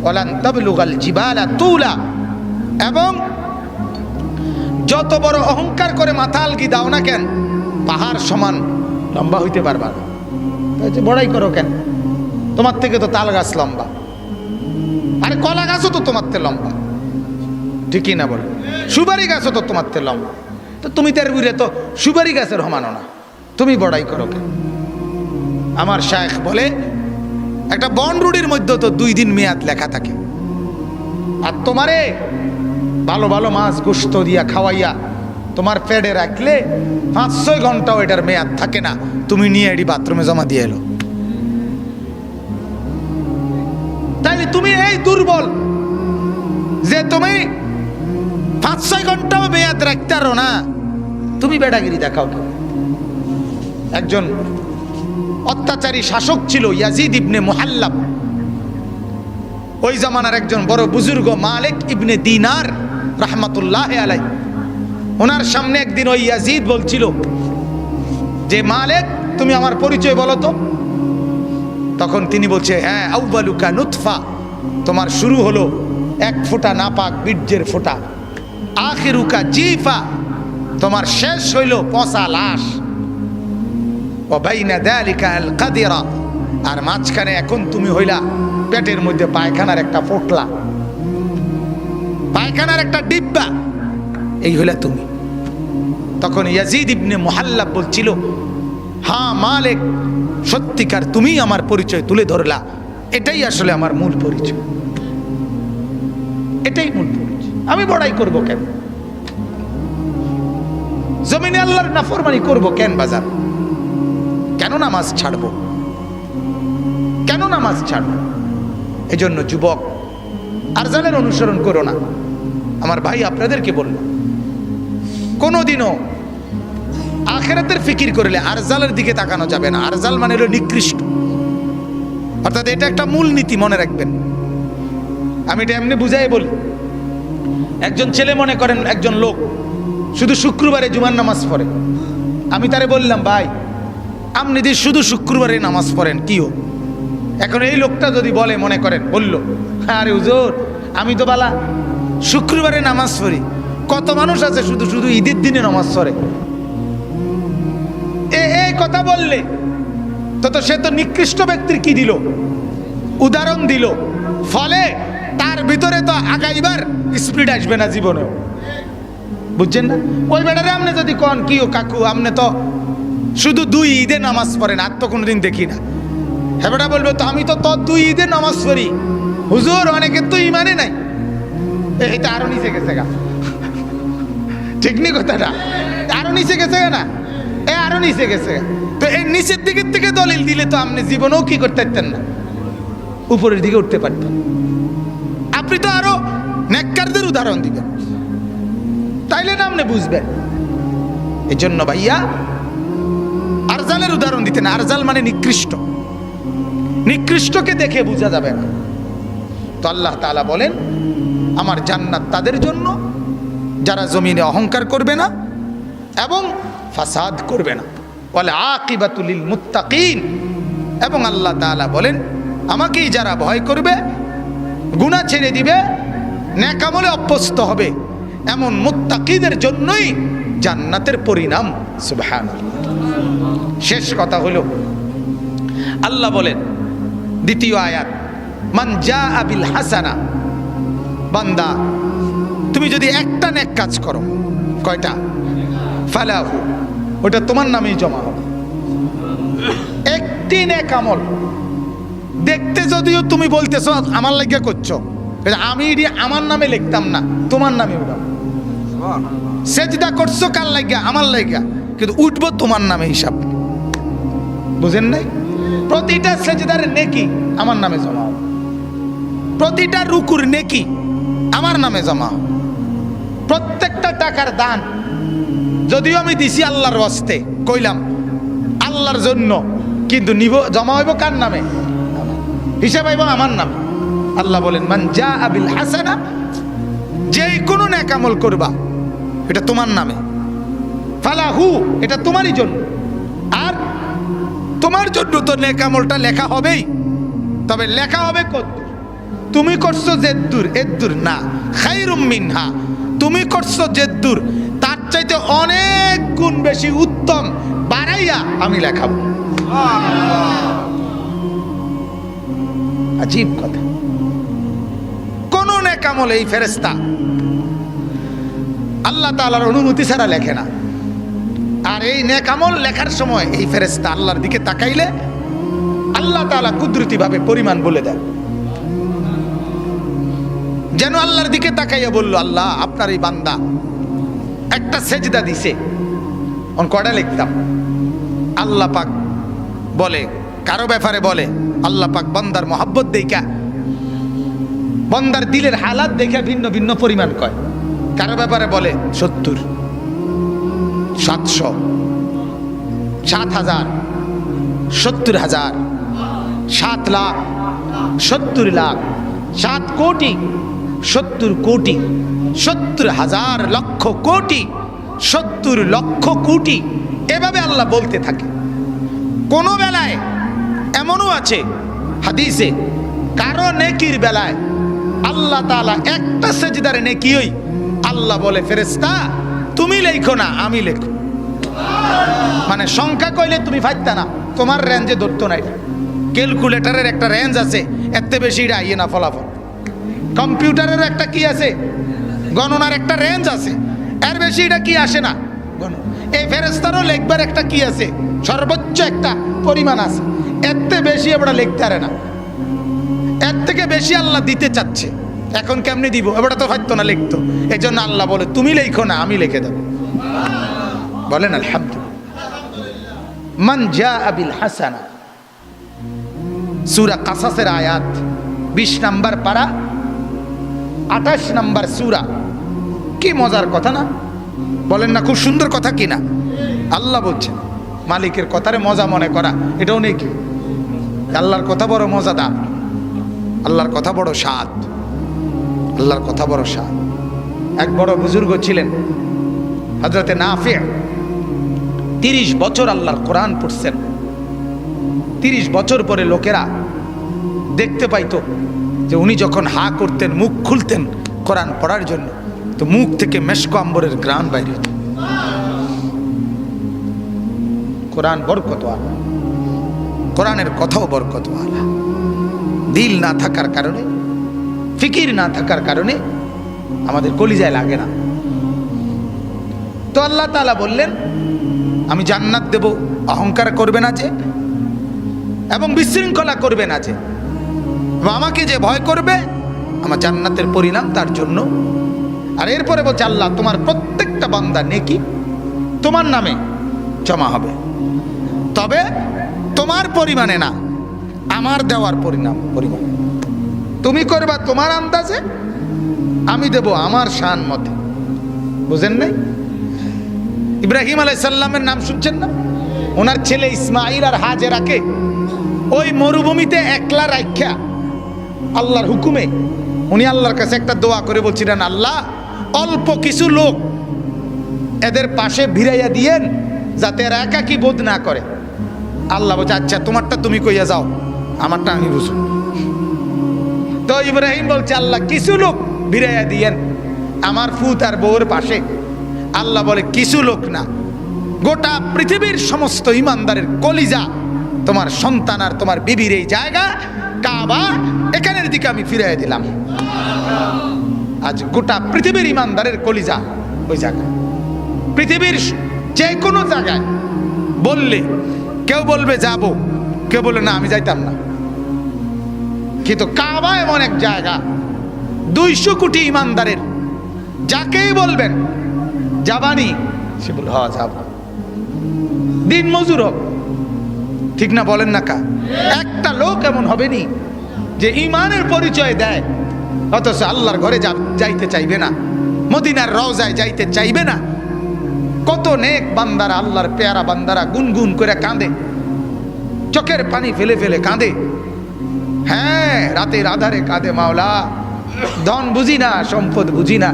ওয়ালান তাবলুগাল জিবালা তুলা, এবং যত বড় অহংকার করে মাথা আলগি দাও না কেন, পাহাড় সমান লম্বা হইতে পারবা না। বড়াই করো কেন? তোমার থেকে তো তাল গাছ লম্বা, আরে কলা গাছও তো তোমার থেকে লম্বা, ঠিকই না বলে? সুপারি গাছও তো তোমার থেকে লম্বা, তো তুমি তার বুড়ে তো সুপারি গাছের সমানো না, তুমি বড়াই করো কেন? আমার শায়েখ বলে একটা বনরুডির মধ্যে তো 2 দিন মেয়াদ লেখা থাকে, আর তোমারে ভালো ভালো মাছ গোস্ত দিয়া খাওয়াইয়া তোমার পেটে রাখলে 5-6 ঘন্টাও এটার মেয়াদ থাকে না, তুমি নিয়ে এটি বাথরুমে জমা দিয়ে এলো। তাইলে তুমি এই দুর্বল যে তুমি 5-6 ঘন্টাও মেয়াদ রাখতে পারো না, তুমি বেড়াগিরি দেখাও কেন? একজন অত্যাচারী শাসক ছিল ইয়াজিদ ইবনে মুহাল্লাব, ওই জামানার একজন বড় বুজুর্গ মালিক ইবনে দিনার রাহমাতুল্লাহ আলাইহি। ওনার সামনে একদিন ওই ইয়াজিদ বলছিল যে মালিক তুমি আমার পরিচয় বলো তো। তখন তিনি বলছে, হ্যাঁ, আউয়ালুকা নুতফা, তোমার শুরু হলো 1 ফোঁটা নাপাক বীর্যের ফোঁটা, আখিরুকা জিফা, তোমার শেষ হইল পচা লাশ, ওয়া বাইনা যালিকা আল কাদিরা, আর মাঝখানে এখন তুমি হইলা পেটের মধ্যে পায়খানার একটা পোটলা, পায়খানার একটা ডিব্বা, এই হইলা তুমি। তখন ইয়াজিদ ইবনে মুহাল্লাব বলছিল, হ্যাঁ মালিক, সত্যিকার তুমি আমার পরিচয় তুলে ধরলা, এটাই আসলে আমার মূল পরিচয়, এটাই মূল পরিচয়। আমি বড়াই করব কেন? জমিনে আল্লাহর নাফরমানি করব কেন? বাজার কেন নামাজ ছাড়বো? কেন নামাজ ছাড়বো? এজন্য যুবক, আরজালের অনুসরণ করো না। আমার ভাই আপনাদেরকে বলল, কোনোদিনও আখিরাতের ফিকির করলে আরজালের দিকে তাকানো যাবে না। আরজাল মানে হলো নিকৃষ্ট, অর্থাৎ এটা একটা মূল নীতি, মনে রাখবেন। আমি এটা এমনি বুঝাই বলি। একজন ছেলে, মনে করেন একজন লোক শুধু শুক্রবারে জুমার নামাজ পড়ে। আমি তারে বললাম, ভাই আপনি যদি শুধু শুক্রবারে নামাজ পড়েন কি হোক? এখন এই লোকটা যদি বলে, মনে করেন বলল, আরে হুজুর আমি তো বালা শুক্রবারে নামাজ পড়ি, কত মানুষ আছে শুধু শুধু ঈদের দিনে নামাজ পড়ে, এই কথা বললে তো সে তো নিকৃষ্ট ব্যক্তির কি দিল? উদাহরণ দিল। ফলে তার ভিতরে তো আগাইবার স্পিড আসবে না জীবনেও, বুঝছেন না? ওই বেটারে আপনি যদি কন, কি ও কাকু আপনি তো শুধু 2 ঈদে নামাজ পড়েন, আর তো কোনোদিন দেখি না, হ্যাঁ বেটা বলবে তো আমি তো 2 ঈদে নামাজ পড়ি হুজুর, অনেকের তো ইমানে নাই। এইটা আরো নিচে গেছে গা, ঠিক নি কথাটা? আরো নিচে গেছে না, আরো নিচে গেছে। তো এই নিচের দিকের থেকে দলিল দিলে তো আপনি জীবনেও কি করতে পারতেন না, উপরের দিকে উঠতে পারতেন। আপনি তো আরো নেককারদের উদাহরণ দিবেন, তাইলে না আপনি বুঝবেন। এই জন্য ভাইয়া আরজালের উদাহরণ দিতেন। আরজাল মানে নিকৃষ্ট, নিকৃষ্টকে দেখে বোঝা যাবে না। তো আল্লাহ তাআলা বলেন, আমার জান্নাত তাদের জন্য যারা জমিনে অহংকার করবে না এবং ফাসাদ করবে না। ওয়াল আকিবাতু লিল মুত্তাকিন, এবং আল্লাহ তাআলা বলেন, আমাকেই যারা ভয় করবে, গুনাহ ছেড়ে দিবে, নেক আমলে অভ্যস্ত হবে, এমন মুত্তাকিদের জন্যই জান্নাতের পরিণাম। সুবহানাল্লাহ। শেষ কথা হলো, আল্লাহ বলেন দ্বিতীয় আয়াত, মান জাআ বিল হাসানা, বান্দা তুমি যদি একটা নেক কাজ করো, কয়টা? ফালাহু, ওটা তোমার নামেই জমা হবে। একটি নেক আমল দেখতে যদিও তুমি বলতেছো আমার লাগিয়া করছো, আমি এটি আমার নামে লিখতাম না, তোমার নামে উঠাবো। সেজদা করছো কার লাগিয়া? আমার লাগিয়া, কিন্তু উঠবো তোমার নামে হিসাব। বুঝেন নাই? প্রতিটা সেজদার নেকি আমার নামে জমা হবে, প্রতিটা রুকুর নেকি আমার নামে জমা হবে, প্রত্যেকটা টাকার দান যদিও আমি দিছি আল্লাহর ওয়াস্তে, কইলাম আল্লাহর জন্য, কিন্তু নিব জমা হইব কার নামে? হিসাব হইব আমার নামে। আল্লাহ বলেন, মান জাআ বিল হাসানা, যেই কোনো নেক আমল করবা এটা তোমার নামে, ফালাহু, এটা তোমারই জন্য। আর তোমার জন্য তো নেক আমলটা লেখা হবেই, তবে লেখা হবে কত? তুমি করছো জেদ্দুর এদ্দুর না, খায়রুম মিনহা, তুমি করছো জেদ্দুর তার চাইতে অনেক গুণ বেশি উত্তম বাড়াইয়া আমি লেখাবো। আজীব কথা। কোন নেক আমল এই ফেরেশতা আল্লাহ তাআলার অনুমতি ছাড়া লেখে না। আর এই নেক আমল লেখার সময় এই ফেরেশতা আল্লাহর দিকে তাকাইলে আল্লাহ তাআলা কুদরতি ভাবে পরিমাণ বলে দেয়, যেন আল্লাহর দিকে তাকাইয়া বলল, আল্লাহ আপনার এই বান্দা একটা সেজদা দিছে, অন কয়টা লিখতাম। আল্লাহ পাক বলে কারো ব্যাপারে বলে, আল্লাহ পাক বান্দার মহব্বত দেখা, বান্দার দিলের হালাত দেখে ভিন্ন ভিন্ন পরিমাণ কয়। কারো ব্যাপারে বলে 70, 700, 7,000, 70,000, 7 লাখ, 70 লাখ, 7 কোটি, 70 কোটি, 70,000 লক্ষ কোটি, 70 লক্ষ কোটি, এভাবে আল্লাহ বলতে থাকে। কোন বেলায় এমনও আছে হাদিসে, কারো নেকির বেলায় আল্লাহ তাআলা একটা সেজদার নেকিই আল্লাহ বলে, ফেরেশতা তুমি লেখো না আমি লেখো। মানে সংখ্যা কইলে তুমি ফাইতা না, তোমার রেঞ্জে ধরতো না। এটা ক্যালকুলেটরের একটা রেঞ্জ আছে, এত বেশি এটা আইয়ে না ফলাফল। কম্পিউটারের একটা কি আছে, গণনার একটা রেঞ্জ আছে, এর বেশি এটা কি আসে না গণনা। এই ফেরেশতারও লেখবার একটা কি আছে, সর্বোচ্চ একটা পরিমাণ আছে, এত বেশি এবারে লিখতে পারে না। এর থেকে বেশি আল্লাহ দিতে চাচ্ছে, এখন কেমনি দিব, এবারে তো হয়তো না লিখতো। এই জন্য আল্লাহ বলে তুমি লেখো না আমি লিখে দেব। বলেন আলহামদুলিল্লাহ। মান জাআ বিল হাসানা, সূরা কাসাসের আয়াত 20 নম্বর পারা 28 নম্বর সূরা। কি মজার কথা না, বলেন না খুব সুন্দর কথা কিনা? আল্লাহ বলছেন মালিকের কথারে মজা মনে করা এটাও নেই কি? আল্লাহর কথা বড় মজাদার, আল্লাহর কথা বড় স্বাদ, আল্লাহর কথা বড় স্বাদ। এক বড় বুজুর্গ ছিলেন হযরতে নাফি, 30 বছর আল্লাহর কোরআন পড়ছেন। 30 বছর পরে লোকেরা দেখতে পাইতো যে উনি যখন হা করতেন, মুখ খুলতেন কোরআন পড়ার জন্য, তো মুখ থেকে মেশক আম্বরের ঘ্রাণ বাইরে হতো। কোরআন বরকতওয়ালা, কোরআনের কথাও বরকতওয়ালা। দিল না থাকার কারণে, ফিকির না থাকার কারণে আমাদের কলিজায় লাগে না। তো আল্লাহ তাআলা বললেন আমি জান্নাত দেব, অহংকার করবে না যে, এবং বিশৃঙ্খলা করবে না যে, আমাকে যে ভয় করবে আমার জান্নাতের পরিণাম তার জন্য। আর এরপরে বলছে আল্লাহ তোমার প্রত্যেকটা বান্দা নেকি তোমার নামে জমা হবে, তবে তোমার পরিমাণে না, আমার দেওয়ার পরিমাণে। তুমি করবা তোমার আন্দাজে, আমি দেব আমার শান মতে। বুঝেন নাই? ইব্রাহিম আলাইহিস সালামের নাম শুনছেন না? ওনার ছেলে ইসমাইল আর হাজেরাকে ওই মরুভূমিতে একলা রাখা আল্লাহর হুকুমে উনি আল্লাহর কাছে একটা দোয়া করে বলছিলেন, আল্লাহ অল্প কিছু লোক এদের পাশে ভিড়াইয়া দিয়েন যাতে এরা একাকী বোধ না করে। আল্লাহ বলছে আচ্ছা তোমারটা তুমি কইয়া যাও, আমারটা আমি বুঝুন। তো ইব্রাহিম বলছে আল্লাহ কিছু লোক ভিড়াইয়া দিয়েন আমার ফুত আর বউর পাশে। আল্লাহ বলে কিছু লোক না, গোটা পৃথিবীর সমস্ত ইমানদারের কলিজা তোমার সন্তান আর তোমার বিবির এই জায়গা কাবা, এখানের দিকে আমি ফিরাইয়া দিলাম। আজ গোটা পৃথিবীর ইমানদারের কলিজা ওই জায়গায়। পৃথিবীর যে কোনো জায়গায় বললে কেউ বলবে যাব, কেউ বলবে না আমি যাইতাম না। কিন্তু কাবা এমন এক জায়গা, 200 কোটি ইমানদারের যাকেই বলবেন যাবানি, সে বলবে হ্যাঁ যাব। দিন মজুর হোক, ঠিক না বলেন না কা? একটা লোক এমন হবে নি যে ইমানের পরিচয় দেয় অথচ আল্লাহর ঘরে যাইতে চাইবে না, মদিনার রওজায় যাইতে চাইবে না। কত নেক বান্দারা, আল্লাহর পেয়ারা বান্দারা গুনগুন করে কাঁদে, চোখের পানি ফেলে ফেলে কাঁদে। হ্যাঁ রাতের আধারে কাঁদে, মাওলা ধন বুঝি না, সম্পদ বুঝি না,